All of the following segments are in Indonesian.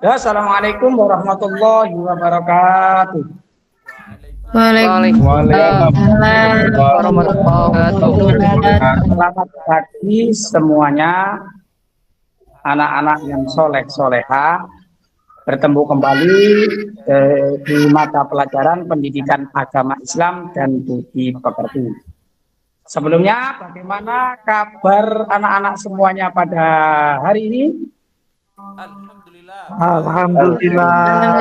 Ya, Assalamualaikum warahmatullahi wabarakatuh. Waalaikumsalam Waalaikumsalam warahmatullahi wabarakatuh. Selamat pagi semuanya, anak-anak yang soleh-soleha. Bertemu kembali di mata pelajaran pendidikan agama Islam dan budi pekerti. Sebelumnya, bagaimana kabar anak-anak semuanya pada hari ini? Alhamdulillah. Alhamdulillah.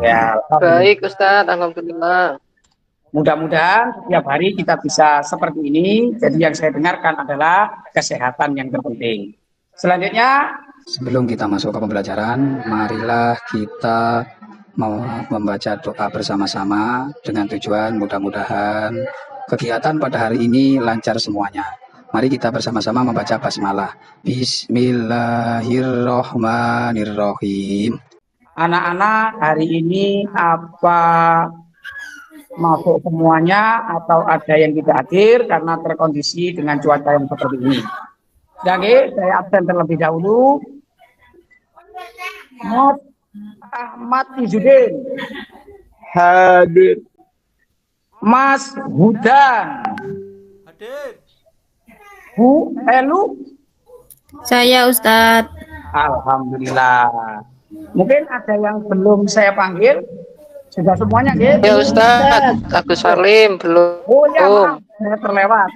Ya, Baik Ustadz, Alhamdulillah. mudah-mudahan setiap hari kita bisa seperti ini. Jadi yang saya dengarkan adalah kesehatan yang terpenting. Selanjutnya, sebelum kita masuk ke pembelajaran, marilah kita membaca doa bersama-sama dengan tujuan mudah-mudahan kegiatan pada hari ini lancar semuanya. Mari kita bersama-sama membaca basmalah. Bismillahirrahmanirrahim. anak-anak hari ini apa masuk semuanya atau ada yang tidak hadir karena terkondisi dengan cuaca yang seperti ini. Jadi saya absen terlebih dahulu. Mas Ahmad Izudin, Hadir. Mas Hudan, Hadir. Bu Elu. Saya Ustadz. Alhamdulillah. Mungkin ada yang belum saya panggil. Sudah semuanya, gitu? Ya Ustadz, Agus Salim belum. Oh ya, maaf, saya terlewat.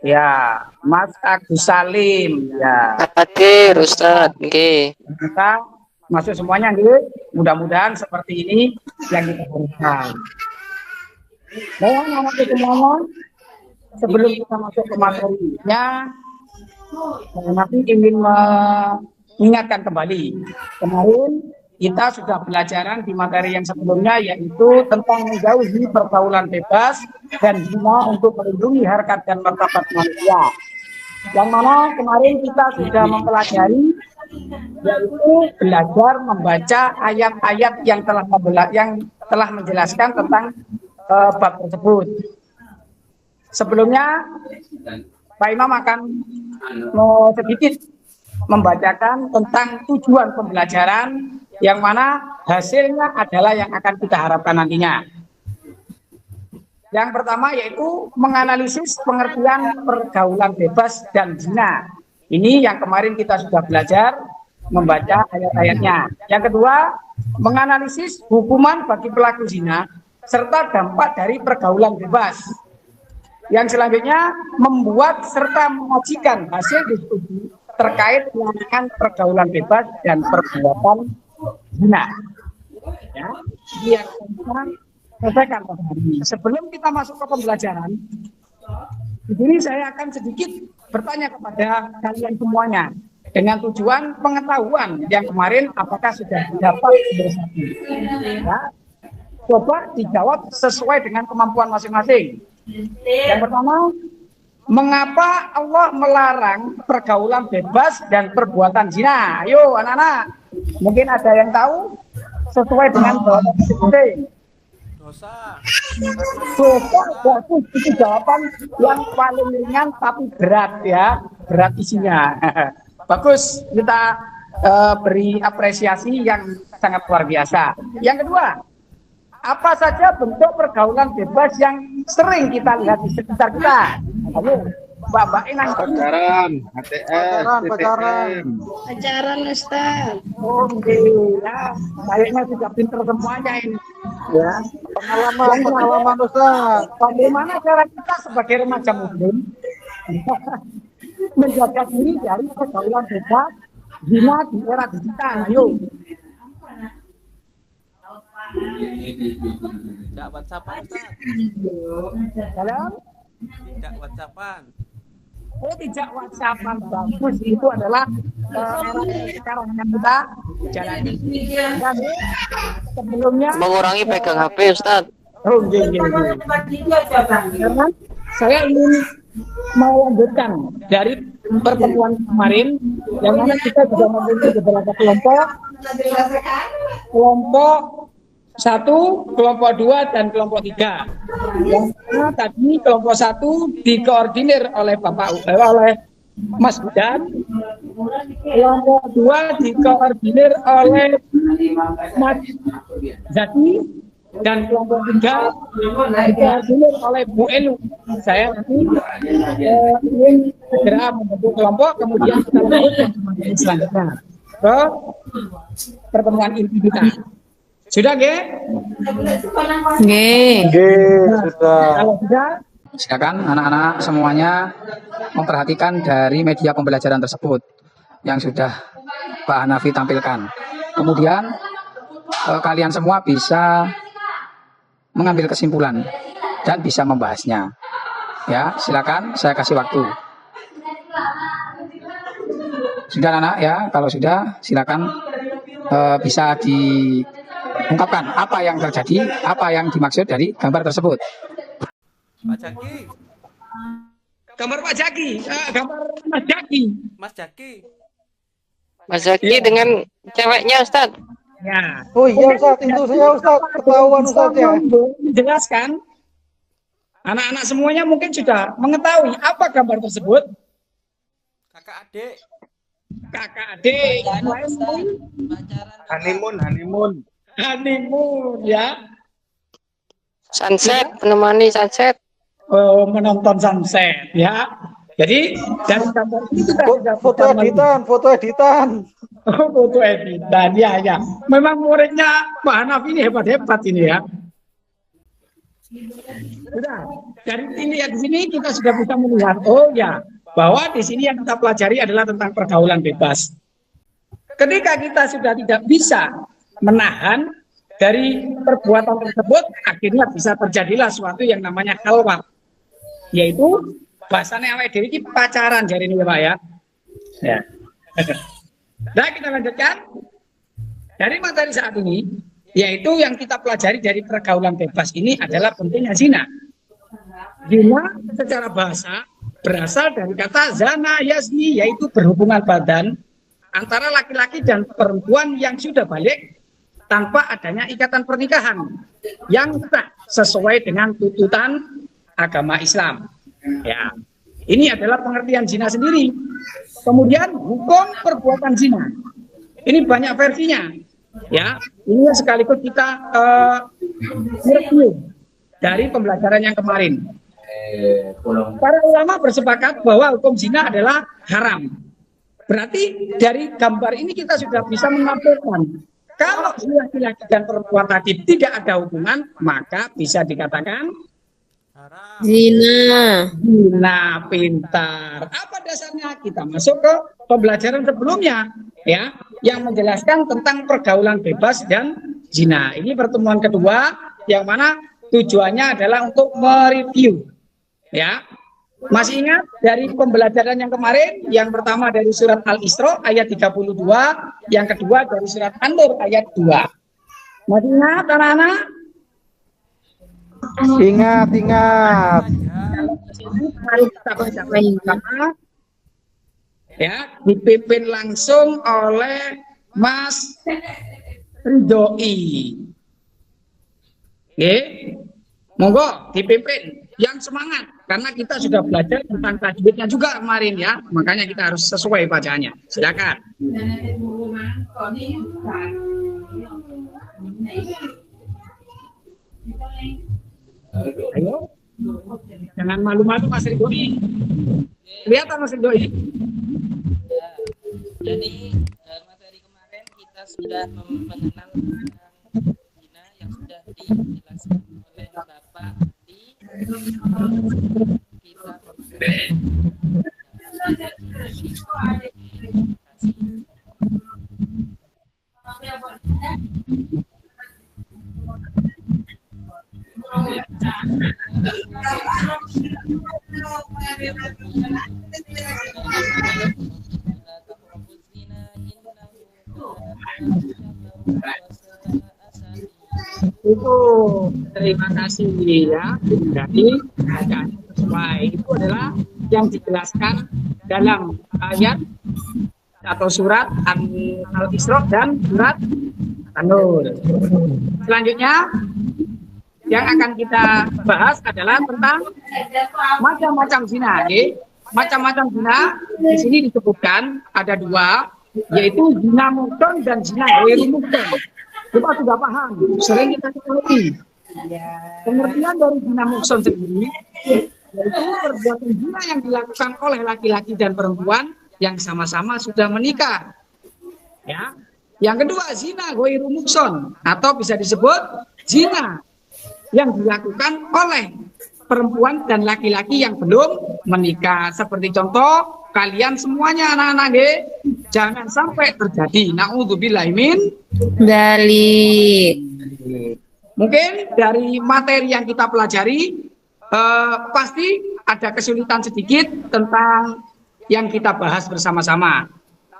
Ya, Mas Agus Salim. Ya, Hadir Ustadz. Oke. kita masuk semuanya, gitu. Mudah-mudahan seperti ini yang kita harapkan. Saya mau semuanya. Sebelum kita masuk ke materinya, saya nanti ingin mengingatkan kembali. Kemarin kita sudah pelajaran di materi yang sebelumnya, yaitu tentang menjauhi pergaulan bebas dan zina untuk melindungi harkat dan martabat manusia. Yang mana kemarin kita sudah mempelajari, yaitu belajar membaca ayat-ayat yang telah menjelaskan tentang bab tersebut. Sebelumnya, Pak Imam akan sedikit membacakan tentang tujuan pembelajaran yang mana hasilnya adalah yang akan kita harapkan nantinya. Yang pertama yaitu menganalisis pengertian pergaulan bebas dan zina. Ini yang kemarin kita sudah belajar membaca ayat-ayatnya. Yang kedua, menganalisis hukuman bagi pelaku zina serta dampak dari pergaulan bebas. Yang selanjutnya, membuat serta mengajikan hasil diskusi terkait dengan pergaulan bebas dan perbuatan zina. Ya, yang kita selesaikan pada hari ini. Sebelum kita masuk ke pembelajaran, di sini saya akan sedikit bertanya kepada kalian semuanya dengan tujuan pengetahuan yang kemarin apakah sudah didapat bersatu. Ya, coba dijawab sesuai dengan kemampuan masing-masing. Yang pertama, mengapa Allah melarang pergaulan bebas dan perbuatan zina? Ayo anak-anak, mungkin ada yang tahu sesuai dengan jawaban masing-masing. Dosa. Dosa, bagus, itu jawaban yang paling ringan tapi berat ya, berat isinya. Bagus, kita beri apresiasi yang sangat luar biasa. Yang kedua, apa saja bentuk pergaulan bebas yang sering kita lihat di sekitar kita? Ayo, Mbak Inang. Pacaran, HTS, Pacaran. Pacaran Ustadz. Oke, ya, kayaknya sudah pinter semuanya ini. Ya, pengalaman Ustaz. bagaimana cara kita sebagai remaja muslim menjaga diri dari pergaulan bebas zina di era digital? Ayo. Tidak WhatsAppan Ustadz. Dalam Tidak WhatsAppan. tidak WhatsAppan, bagus, itu adalah era sekarang yang kita jalani. Dan sebelumnya Mengurangi pegang HP Ustadz. karena saya ingin melanjutkan dari pertemuan kemarin yang mana kita sudah memiliki beberapa kelompok 1, kelompok 2, dan kelompok 3. Yang mana tadi kelompok 1 dikoordinir oleh oleh Mas Hudan, Kelompok 2 dikoordinir oleh Mas Zaki dan kelompok 3 dikoordinir oleh Bu Elu. Saya nanti ingin segera membentuk kelompok, kemudian kita lanjut selanjutnya ke pertemuan inti kita. Sudah, Ge? Sudah. Kalau sudah, Silakan anak-anak semuanya memperhatikan dari media pembelajaran tersebut yang sudah Pak Hanafi tampilkan. Kemudian kalian semua bisa mengambil kesimpulan dan bisa membahasnya. Ya, silakan saya kasih waktu. Sudah anak ya, kalau sudah silakan bisa diungkapkan apa yang terjadi, apa yang dimaksud dari gambar tersebut. Pak Jaki. gambar Pak Jaki, gambar Mas Jaki. Mas Jaki. Mas Zaki dengan ceweknya Ustaz. Ya. Oh iya Ustaz, itu saya Ustaz, ketahuan Ustaz ya. Menjelaskan, anak-anak semuanya mungkin sudah mengetahui apa gambar tersebut. Kakak adik. Kakak adik, Honeymoon. honeymoon ya. Sunset, menemani sunset. Menonton sunset ya. Jadi dari gambar ini kita sudah Foto editan. foto editan ya. Memang muridnya Pak Hanafi ini hebat-hebat ini ya. Sudah dari ini ya, di sini kita sudah bisa melihat bahwa di sini yang kita pelajari adalah tentang pergaulan bebas. Ketika kita sudah tidak bisa menahan dari perbuatan tersebut, akhirnya bisa terjadilah suatu yang namanya khalwat, yaitu bahasanya awake dhewe iki pacaran jari ini Pak ya. Ya. Nah, kita lanjutkan dari materi saat ini, yaitu yang kita pelajari dari pergaulan bebas ini adalah pentingnya zina. Zina secara bahasa berasal dari kata zana yazni, yaitu berhubungan badan antara laki-laki dan perempuan yang sudah balik tanpa adanya ikatan pernikahan yang sah sesuai dengan tuntutan agama Islam. Ya, ini adalah pengertian zina sendiri. Kemudian hukum perbuatan zina. Ini banyak versinya. Ya, ini sekaligus kita mereview dari pembelajaran yang kemarin. Para ulama bersepakat bahwa hukum zina adalah haram. Berarti dari gambar ini kita sudah bisa menampilkan kalau laki-laki dan perempuan tadi tidak ada hubungan, maka bisa dikatakan Haram. Zina. Pintar. Apa dasarnya? Kita masuk ke pembelajaran sebelumnya ya, yang menjelaskan tentang pergaulan bebas dan zina. Ini pertemuan kedua yang mana tujuannya adalah untuk mereview ya. Masih ingat dari pembelajaran yang kemarin? Yang pertama dari surat Al-Isra ayat 32, yang kedua dari surat An-Nur ayat 2. Masih ingat anak-anak? Ingat. Mari kita baca bersama. Ya, dipimpin langsung oleh Mas Ridhoi. Oke, monggo dipimpin yang semangat karena kita sudah belajar tentang tajwidnya juga kemarin ya, makanya kita harus sesuai bacaannya. Silakan. Ayo, jangan malu-malu Mas Ridhoi. Kelihatan Mas Ridhoi. Jadi materi kemarin kita sudah mengenal tentang zina yang sudah dijelaskan oleh Bapak di kita Itu terima kasih ya. Jadi bacaan sesuai itu adalah yang dijelaskan dalam ayat atau surat Al-Isra dan surat An-Nur. Selanjutnya yang akan kita bahas adalah tentang macam-macam zina. macam-macam zina di sini disebutkan ada dua, yaitu zina muhsan dan zina ghairu muhsan. Kita sudah paham, sering kita ketahui. Pengertian dari zina muhsan sendiri yaitu perbuatan zina yang dilakukan oleh laki-laki dan perempuan yang sama-sama sudah menikah. Ya. Yang kedua, zina ghairu muhsan atau bisa disebut zina yang dilakukan oleh perempuan dan laki-laki yang belum menikah. Seperti contoh, kalian semuanya anak-anak jangan sampai terjadi. Na'udzubillahi min Dalik. Mungkin dari materi yang kita pelajari pasti ada kesulitan sedikit tentang yang kita bahas bersama-sama.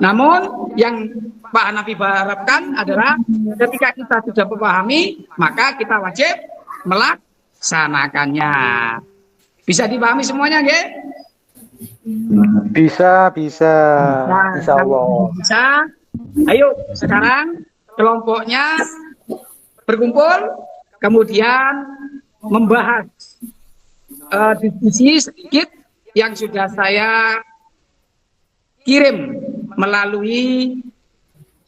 Namun yang Pak Hanafi harapkan adalah ketika kita sudah memahami, maka kita wajib melaksanakannya. Bisa dipahami semuanya, nggih? Bisa, Nah, insya Allah. Bisa. Ayo sekarang kelompoknya berkumpul, kemudian membahas diskusi sedikit yang sudah saya kirim melalui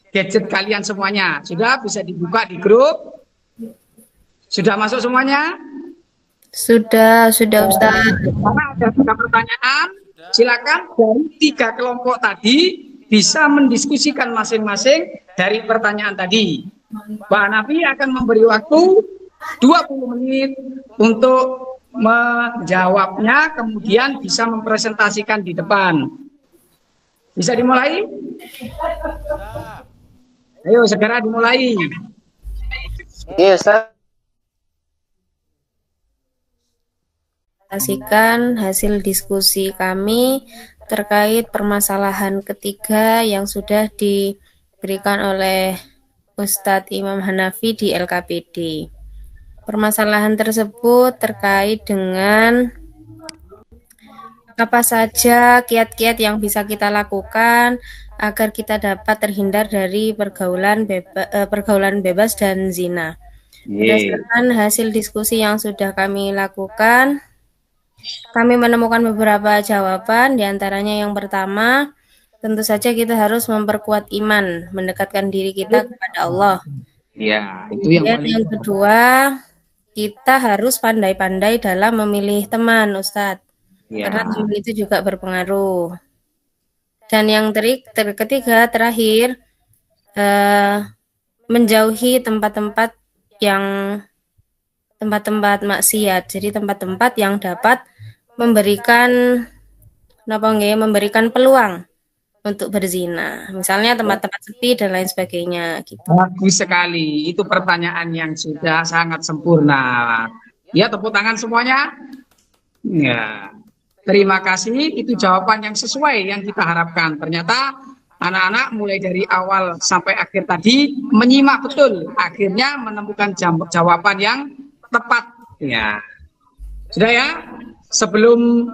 gadget kalian semuanya. Sudah bisa dibuka di grup? Sudah masuk semuanya? Sudah Ustaz. Karena ada 3 pertanyaan, silakan dari 3 kelompok tadi bisa mendiskusikan masing-masing dari pertanyaan tadi. Pak Hanafi akan memberi waktu 20 menit untuk menjawabnya, kemudian bisa mempresentasikan di depan. Bisa dimulai? Ayo segera dimulai. Iya, Ustaz. Saksikan hasil diskusi kami terkait permasalahan ketiga yang sudah diberikan oleh Ustadz Imam Hanafi di LKPD. Permasalahan tersebut terkait dengan apa saja kiat-kiat yang bisa kita lakukan agar kita dapat terhindar dari pergaulan bebas dan zina. Berdasarkan hasil diskusi yang sudah kami lakukan, kami menemukan beberapa jawaban, diantaranya yang pertama, tentu saja kita harus memperkuat iman, mendekatkan diri kita kepada Allah. Ya, itu yang Dan yang kedua, kita harus pandai-pandai dalam memilih teman, Ustadz. Ya. Karena teman itu juga berpengaruh. Dan yang ketiga, terakhir, menjauhi tempat-tempat maksiat. Jadi tempat-tempat yang dapat memberikan peluang untuk berzina. Misalnya tempat-tempat sepi dan lain sebagainya gitu. Bagus sekali. Itu pertanyaan yang sudah sangat sempurna. Ya, tepuk tangan semuanya. Ya. Terima kasih. Itu jawaban yang sesuai yang kita harapkan. Ternyata anak-anak mulai dari awal sampai akhir tadi menyimak betul. Akhirnya menemukan jawaban yang tepat. Ya. Sudah ya? Sebelum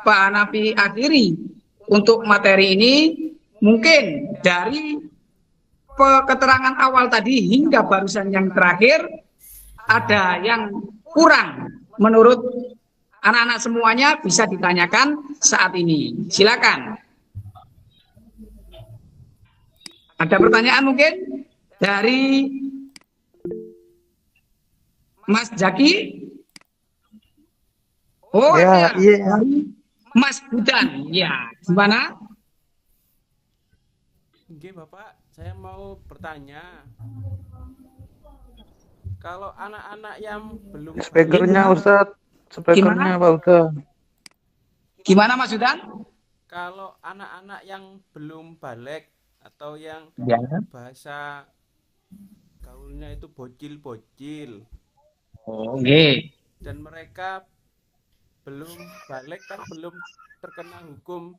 Pak Hanafi akhiri untuk materi ini, mungkin dari keterangan awal tadi hingga barusan yang terakhir, ada yang kurang menurut anak-anak semuanya bisa ditanyakan saat ini. Silakan. Ada pertanyaan mungkin dari Mas Jaki? Oh, Ya, ada. iya. Mas Budan, ya, gimana? Oke, Bapak, saya mau bertanya. Kalau anak-anak yang belum Speakernya Ustadz, speakernya Pak Ustadz. Gimana Mas Budan? kalau anak-anak yang belum balik atau yang Ya. bahasa gaulnya itu bocil-bocil Oh, oke. dan mereka belum balik kan belum terkena hukum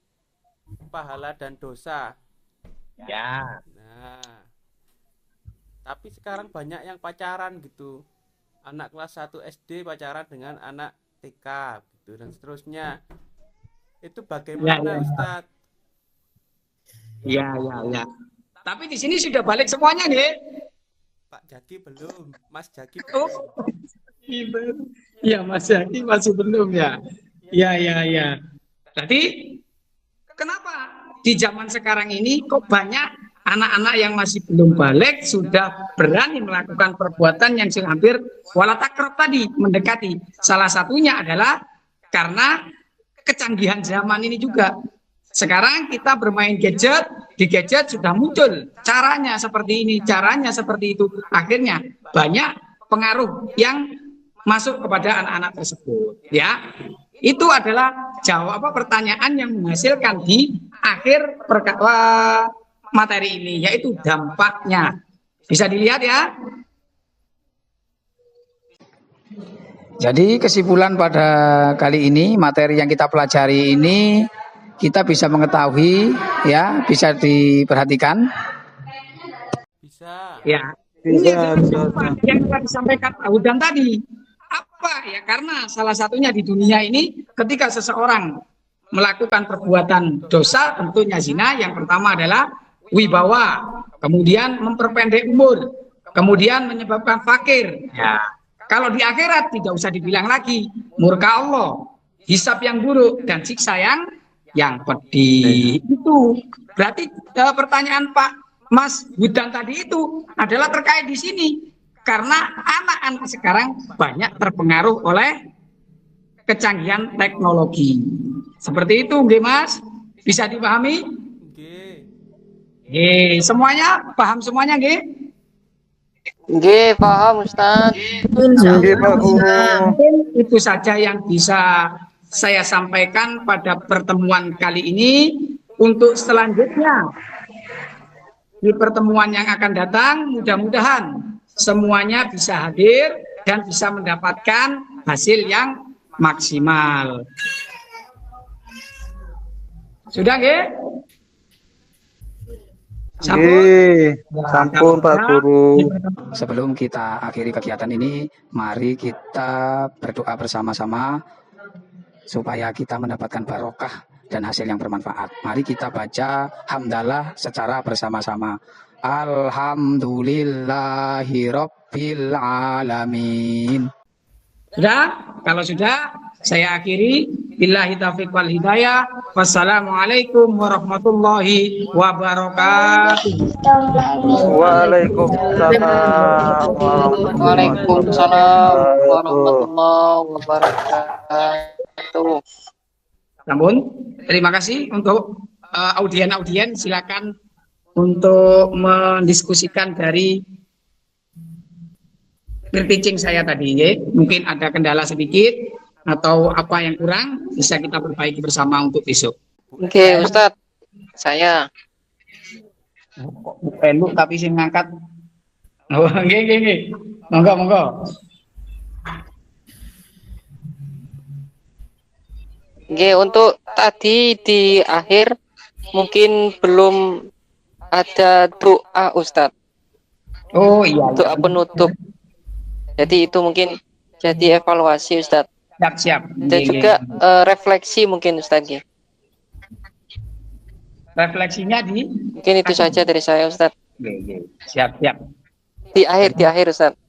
pahala dan dosa. Ya. Nah, tapi sekarang banyak yang pacaran gitu. Anak kelas 1 SD pacaran dengan anak TK gitu dan seterusnya. Itu bagaimana, Ustadz? Ya. Tapi di sini sudah balik semuanya nih. Pak Jaki belum, Mas Jaki Oh. belum. Iya, Mas Jaki masih belum ya. Ya. Jadi kenapa di zaman sekarang ini kok banyak anak-anak yang masih belum balik sudah berani melakukan perbuatan yang hampir wala takrab tadi, mendekati. Salah satunya adalah karena kecanggihan zaman ini juga. Sekarang kita bermain gadget, di gadget sudah muncul caranya seperti ini, caranya seperti itu. Akhirnya banyak pengaruh yang masuk kepada anak-anak tersebut, ya. Itu adalah pertanyaan yang menghasilkan di akhir materi ini, yaitu dampaknya. Bisa dilihat ya. Jadi kesimpulan pada kali ini, materi yang kita pelajari ini, kita bisa mengetahui, ya, bisa diperhatikan. Bisa. Ya. Bisa, Ini bisa. yang telah disampaikan Pak Hudan tadi. Apa ya? Karena salah satunya di dunia ini, ketika seseorang melakukan perbuatan dosa, tentunya zina, yang pertama adalah wibawa, kemudian memperpendek umur, kemudian menyebabkan fakir. Ya. Kalau di akhirat tidak usah dibilang lagi, murka Allah, hisab yang buruk, dan siksa yang pedih. Itu berarti pertanyaan Pak Mas Hudan tadi itu adalah terkait di sini. Karena anak-anak sekarang banyak terpengaruh oleh kecanggihan teknologi. Seperti itu, nggih Mas? Bisa dipahami? Nggih. Semuanya paham semuanya, nggih? Nggih, paham Ustaz. Nggih, Pak Guru. Mungkin itu saja yang bisa saya sampaikan pada pertemuan kali ini. Untuk selanjutnya, di pertemuan yang akan datang, mudah-mudahan semuanya bisa hadir dan bisa mendapatkan hasil yang maksimal. Sudah, nggih? Sampun Pak Guru. Sebelum kita akhiri kegiatan ini, mari kita berdoa bersama-sama supaya kita mendapatkan barokah dan hasil yang bermanfaat. Mari kita baca hamdalah secara bersama-sama. Alhamdulillahirabbil alamin. Sudah? Kalau sudah, saya akhiri. Billahi taufiq wal hidayah. Wassalamualaikum warahmatullahi wabarakatuh. Waalaikumsalam Waalaikumsalam warahmatullahi wabarakatuh. Namun, terima kasih untuk audien-audien. Silakan untuk mendiskusikan dari pitching saya tadi, ya. Mungkin ada kendala sedikit atau apa yang kurang bisa kita perbaiki bersama untuk besok. Oke, Ustadz. Saya. Lu tapi sing ngangkat. Oh, nggih. Monggo. Oke, untuk tadi di akhir mungkin belum ada doa Ustadz. Oh iya. Doa penutup. Jadi itu mungkin jadi evaluasi Ustadz. Siap. Dan juga refleksi mungkin Ustadz. Refleksinya di? Mungkin itu saja dari saya Ustadz. Siap. Di akhir Ustadz.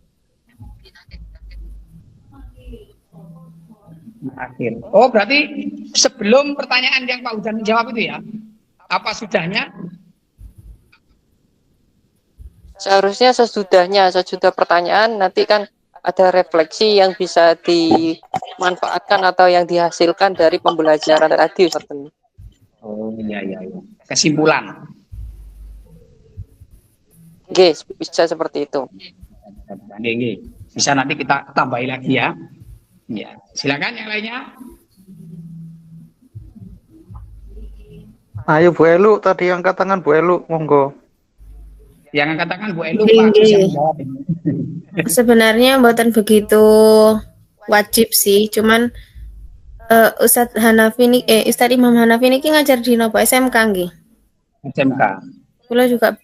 Akhir. Oh berarti sebelum pertanyaan yang Pak Hudan menjawab itu ya? Apa sudahnya? Seharusnya sesudah pertanyaan nanti kan ada refleksi yang bisa dimanfaatkan atau yang dihasilkan dari pembelajaran tadi Ustadz. Oh iya. Kesimpulan. Oke, bisa seperti itu. Nggih. Bisa nanti kita tambahi lagi ya. Ya, silakan yang lainnya. Ayo Bu Elu, tadi angkat tangan Bu Elu, monggo. Yang angkat tangan Bu Elu, Pak Agus yang menjawab. Sebenarnya mboten begitu wajib sih, cuman Ustadz Imam Hanafi ini ngajar di nopo SMK nggih. SMK. Kula juga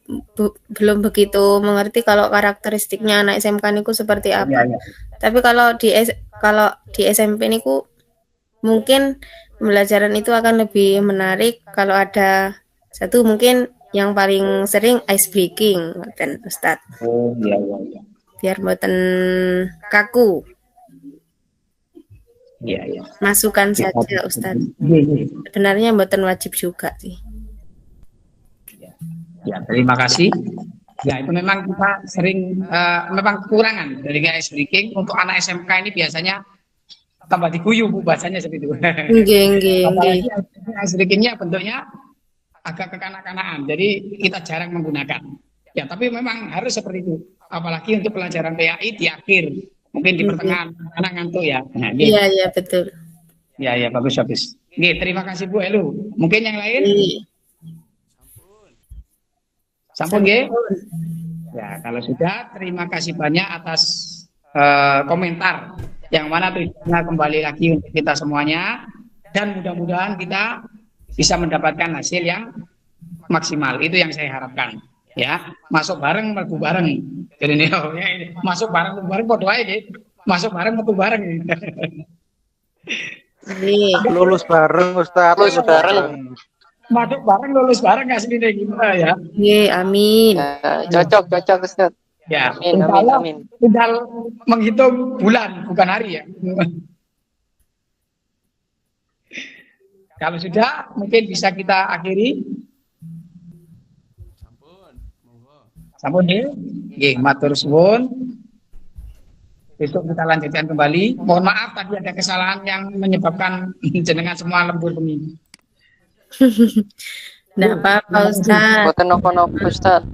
belum begitu mengerti kalau karakteristiknya anak SMK niku seperti apa. Ya. Tapi kalau di SMP niku mungkin pembelajaran itu akan lebih menarik kalau ada satu mungkin yang paling sering ice breaking, Ustadz. Oh iya. Biar mboten kaku. Iya, iya. Masukan saja Ustadz. Iya, iya. Sebenarnya mboten wajib juga sih. Ya, terima kasih. Ya, itu memang kita sering memang kekurangan dari ice breaking untuk anak SMK ini biasanya tambah diguyu Bu bahasanya seperti itu. Nggih, nggih, nggih. Apalagi ice breakingnya bentuknya agak kekanak-kanakan, jadi kita jarang menggunakan. Ya, tapi memang harus seperti itu. Apalagi untuk pelajaran PAI di akhir, mungkin di pertengahan anak ngantuk ya. Nah, gitu. Iya, iya betul. Ya, ya, bagus, bagus. Oke, terima kasih Bu Elu. Mungkin yang lain? Sampun, nggih? Ya, kalau sudah, terima kasih banyak atas komentar yang mana tujuannya kembali lagi untuk kita semuanya, dan mudah-mudahan kita bisa mendapatkan hasil yang maksimal. Itu yang saya harapkan. Ya, masuk bareng, mlebu bareng. Jadi ini, masuk bareng, mlebu bareng, podo ae, masuk bareng, metu bareng. Nggih. Lulus bareng Ustaz. Lulus bareng. Masuk bareng, lulus bareng, aslinya gimana ya? Nggih, amin. Ya, cocok Ustaz. Ya, Amin, insya amin, Allah amin. tinggal menghitung bulan, bukan hari ya. Kalau sudah, mungkin bisa kita akhiri. Sampun ya, nggih, matur suwun. Besok kita lanjutkan kembali. Mohon maaf tadi ada kesalahan yang menyebabkan jenengan semua lembur pemilu. Nggak apa-apa Ustadz. Boten napa-napa Ustaz.